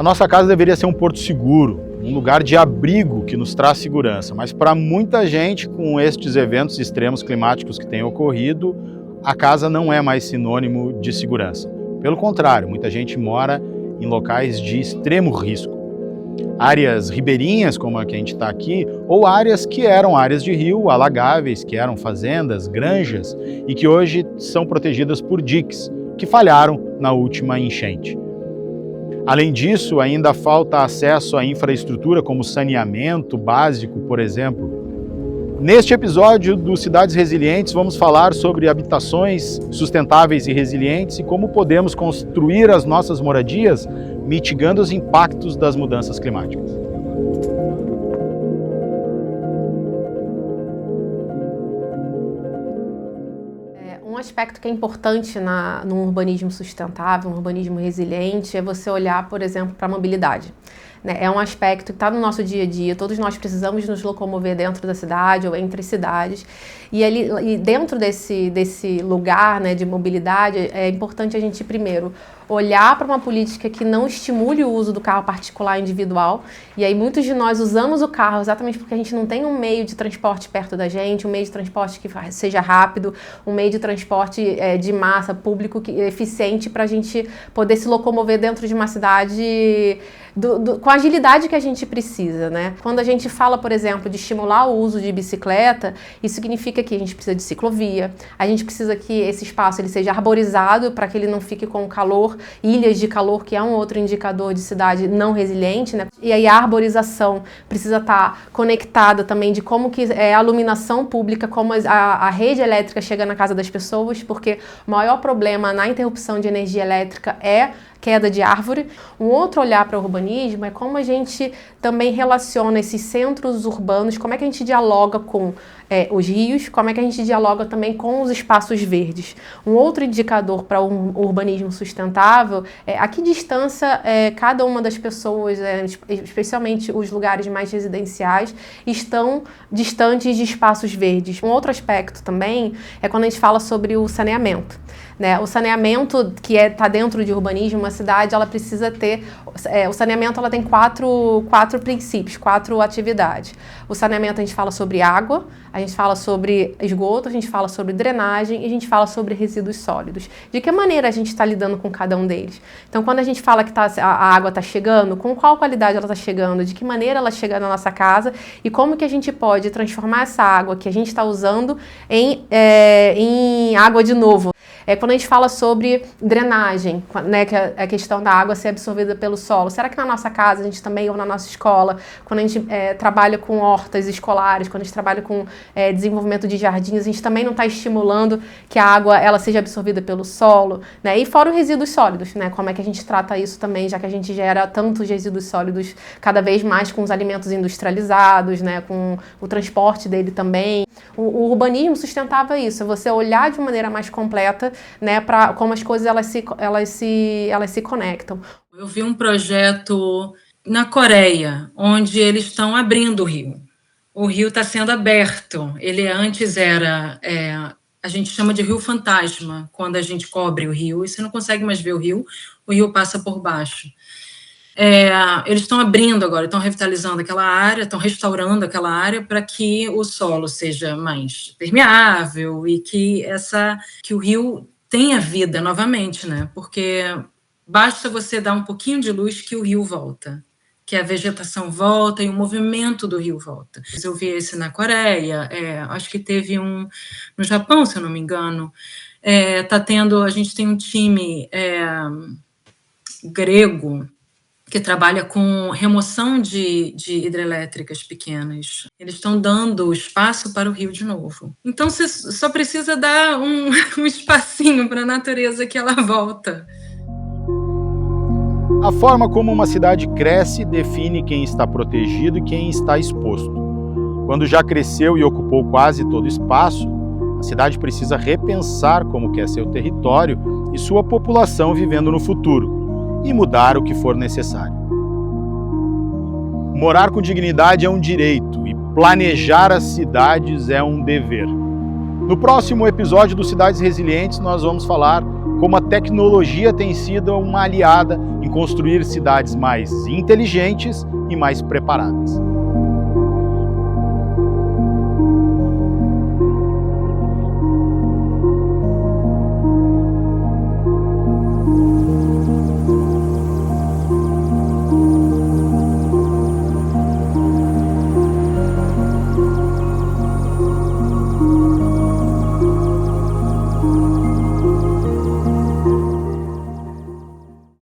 nossa casa deveria ser um porto seguro, um lugar de abrigo que nos traz segurança, mas para muita gente, com estes eventos extremos climáticos que têm ocorrido, a casa não é mais sinônimo de segurança. Pelo contrário, muita gente mora em locais de extremo risco. Áreas ribeirinhas, como a que a gente está aqui, ou áreas que eram áreas de rio, alagáveis, que eram fazendas, granjas, e que hoje são protegidas por diques, que falharam na última enchente. Além disso, ainda falta acesso à infraestrutura como saneamento básico, por exemplo. Neste episódio do Cidades Resilientes, vamos falar sobre habitações sustentáveis e resilientes e como podemos construir as nossas moradias mitigando os impactos das mudanças climáticas. Um aspecto que é importante no urbanismo sustentável, no urbanismo resiliente, é você olhar, por exemplo, para a mobilidade. É um aspecto que está no nosso dia a dia, todos nós precisamos nos locomover dentro da cidade ou entre cidades, e dentro desse lugar, né, de mobilidade, é importante a gente primeiro olhar para uma política que não estimule o uso do carro particular individual, e aí muitos de nós usamos o carro exatamente porque a gente não tem um meio de transporte perto da gente, um meio de transporte que seja rápido, um meio de transporte de massa, público, eficiente para a gente poder se locomover dentro de uma cidade com a agilidade que a gente precisa, né? Quando a gente fala, por exemplo, de estimular o uso de bicicleta, isso significa que a gente precisa de ciclovia, a gente precisa que esse espaço ele seja arborizado para que ele não fique com calor, ilhas de calor, que é um outro indicador de cidade não resiliente, né? E aí a arborização precisa estar conectada também de como que é a iluminação pública, como a rede elétrica chega na casa das pessoas, porque o maior problema na interrupção de energia elétrica é queda de árvore. Um outro olhar para o urbanismo é como a gente também relaciona esses centros urbanos, como é que a gente dialoga com os rios, como é que a gente dialoga também com os espaços verdes. Um outro indicador para o urbanismo sustentável é a que distância cada uma das pessoas, especialmente os lugares mais residenciais, estão distantes de espaços verdes. Um outro aspecto também é quando a gente fala sobre o saneamento. O saneamento que está dentro de urbanismo, uma cidade, ela precisa ter... o saneamento ela tem quatro princípios, 4 atividades. O saneamento a gente fala sobre água, a gente fala sobre esgoto, a gente fala sobre drenagem e a gente fala sobre resíduos sólidos. De que maneira a gente está lidando com cada um deles? Então, quando a gente fala que a água está chegando, com qual qualidade ela está chegando, de que maneira ela chega na nossa casa e como que a gente pode transformar essa água que a gente está usando em água de novo. Quando a gente fala sobre drenagem, né, que é a questão da água ser absorvida pelo solo, será que na nossa casa a gente também, ou na nossa escola, quando a gente trabalha com hortas escolares, quando a gente trabalha com desenvolvimento de jardins, a gente também não está estimulando que a água ela seja absorvida pelo solo, né? E fora os resíduos sólidos, né? Como é que a gente trata isso também, já que a gente gera tantos resíduos sólidos cada vez mais com os alimentos industrializados, né? Com o transporte dele também. O urbanismo sustentável é isso, é você olhar de maneira mais completa, né, para como as coisas elas se conectam. Eu vi um projeto na Coreia, onde eles estão abrindo o rio. O rio está sendo aberto. Ele antes era, a gente chama de rio fantasma, quando a gente cobre o rio e você não consegue mais ver o rio passa por baixo. Eles estão abrindo agora, estão revitalizando aquela área, estão restaurando aquela área para que o solo seja mais permeável e que o rio tenha vida novamente, né? Porque basta você dar um pouquinho de luz que o rio volta, que a vegetação volta e o movimento do rio volta. Eu vi esse na Coreia, acho que teve um no Japão, se eu não me engano. A gente tem um time grego que trabalha com remoção de hidrelétricas pequenas. Eles estão dando espaço para o rio de novo. Então, você só precisa dar um espacinho para a natureza que ela volta. A forma como uma cidade cresce define quem está protegido e quem está exposto. Quando já cresceu e ocupou quase todo o espaço, a cidade precisa repensar como quer seu território e sua população vivendo no futuro, e mudar o que for necessário. Morar com dignidade é um direito e planejar as cidades é um dever. No próximo episódio do Cidades Resilientes, nós vamos falar como a tecnologia tem sido uma aliada em construir cidades mais inteligentes e mais preparadas.